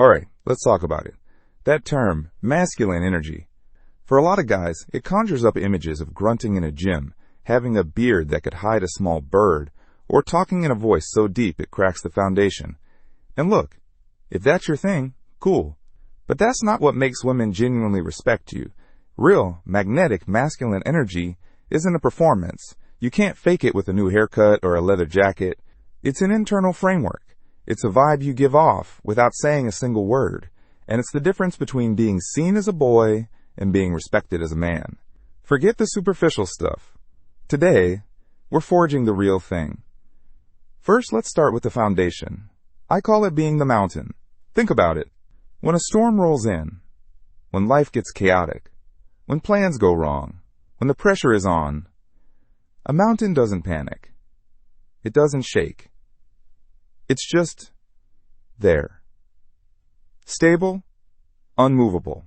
Alright, let's talk about it. That term, masculine energy. For a lot of guys, it conjures up images of grunting in a gym, having a beard that could hide a small bird, or talking in a voice so deep it cracks the foundation. And look, if that's your thing, cool. But that's not what makes women genuinely respect you. Real, magnetic, masculine energy isn't a performance. You can't fake it with a new haircut or a leather jacket. It's an internal framework. It's a vibe you give off without saying a single word. And it's the difference between being seen as a boy and being respected as a man. Forget the superficial stuff. Today, we're forging the real thing. First, let's start with the foundation. I call it being the mountain. Think about it. When a storm rolls in, when life gets chaotic, when plans go wrong, when the pressure is on, a mountain doesn't panic. It doesn't shake. It's just there. Stable, unmovable.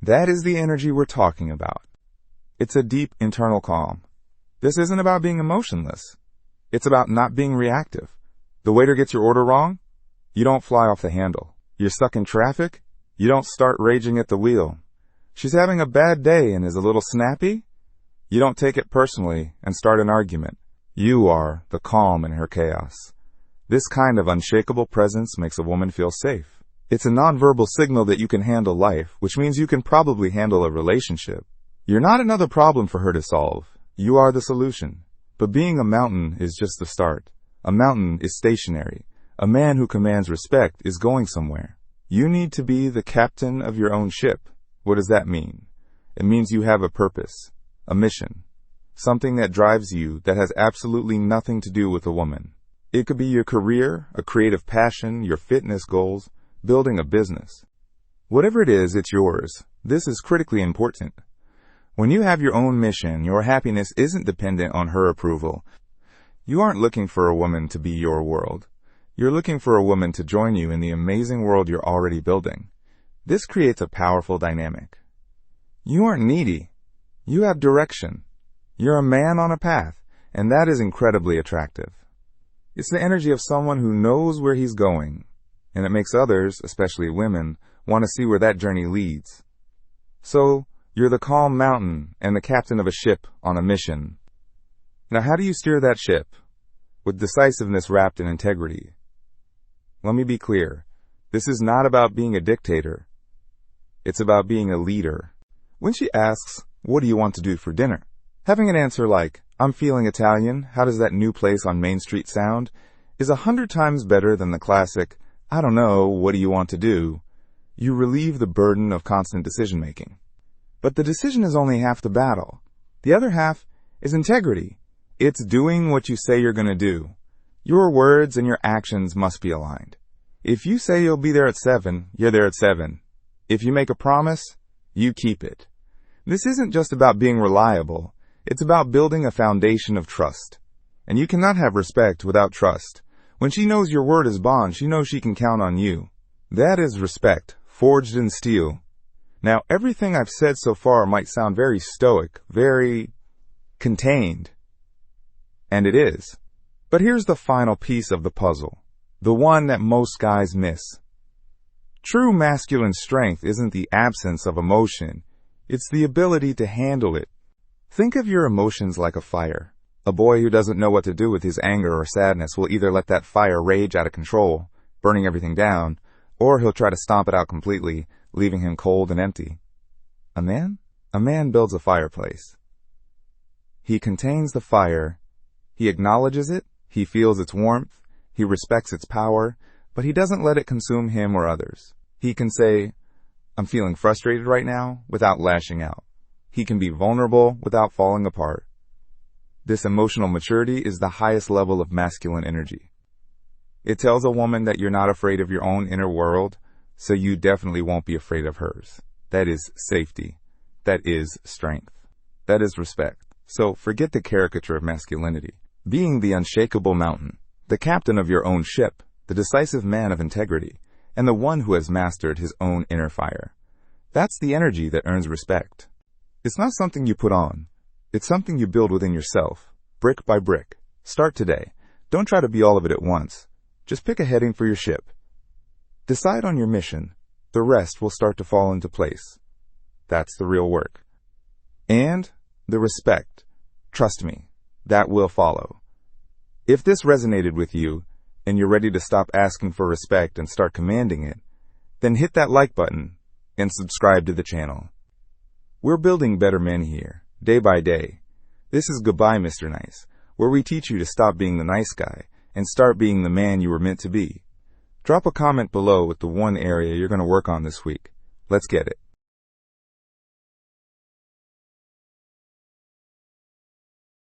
That is the energy we're talking about. It's a deep internal calm. This isn't about being emotionless. It's about not being reactive. The waiter gets your order wrong? You don't fly off the handle. You're stuck in traffic? You don't start raging at the wheel. She's having a bad day and is a little snappy? You don't take it personally and start an argument. You are the calm in her chaos. This kind of unshakable presence makes a woman feel safe. It's a nonverbal signal that you can handle life, which means you can probably handle a relationship. You're not another problem for her to solve. You are the solution. But being a mountain is just the start. A mountain is stationary. A man who commands respect is going somewhere. You need to be the captain of your own ship. What does that mean? It means you have a purpose, a mission, something that drives you that has absolutely nothing to do with a woman. It could be your career, a creative passion, your fitness goals, building a business. Whatever it is, it's yours. This is critically important. When you have your own mission, your happiness isn't dependent on her approval. You aren't looking for a woman to be your world. You're looking for a woman to join you in the amazing world you're already building. This creates a powerful dynamic. You aren't needy. You have direction. You're a man on a path, and that is incredibly attractive. It's the energy of someone who knows where he's going, and it makes others, especially women, want to see where that journey leads. So, you're the calm mountain and the captain of a ship on a mission. Now, how do you steer that ship? With decisiveness wrapped in integrity. Let me be clear. This is not about being a dictator. It's about being a leader. When she asks, "What do you want to do for dinner?" having an answer like, "I'm feeling Italian, how does that new place on Main Street sound?" is 100 times better than the classic, "I don't know, what do you want to do?" You relieve the burden of constant decision-making. But the decision is only half the battle. The other half is integrity. It's doing what you say you're going to do. Your words and your actions must be aligned. If you say you'll be there at 7, you're there at 7. If you make a promise, you keep it. This isn't just about being reliable. It's about building a foundation of trust. And you cannot have respect without trust. When she knows your word is bond, she knows she can count on you. That is respect, forged in steel. Now, everything I've said so far might sound very stoic, very contained. And it is. But here's the final piece of the puzzle. The one that most guys miss. True masculine strength isn't the absence of emotion. It's the ability to handle it. Think of your emotions like a fire. A boy who doesn't know what to do with his anger or sadness will either let that fire rage out of control, burning everything down, or he'll try to stomp it out completely, leaving him cold and empty. A man? A man builds a fireplace. He contains the fire. He acknowledges it. He feels its warmth. He respects its power, but he doesn't let it consume him or others. He can say, "I'm feeling frustrated right now," without lashing out. He can be vulnerable without falling apart. This emotional maturity is the highest level of masculine energy. It tells a woman that you're not afraid of your own inner world, so you definitely won't be afraid of hers. That is safety. That is strength. That is respect. So forget the caricature of masculinity. Being the unshakable mountain, the captain of your own ship, the decisive man of integrity, and the one who has mastered his own inner fire. That's the energy that earns respect. It's not something you put on. It's something you build within yourself, brick by brick. Start today. Don't try to be all of it at once. Just pick a heading for your ship. Decide on your mission. the rest will start to fall into place. That's the real work. And the respect. Trust me, that will follow. If this resonated with you, and you're ready to stop asking for respect and start commanding it, then hit that like button and subscribe to the channel. We're building better men here, day by day. This is Goodbye, Mr. Nice, where we teach you to stop being the nice guy and start being the man you were meant to be. Drop a comment below with the one area you're going to work on this week. Let's get it.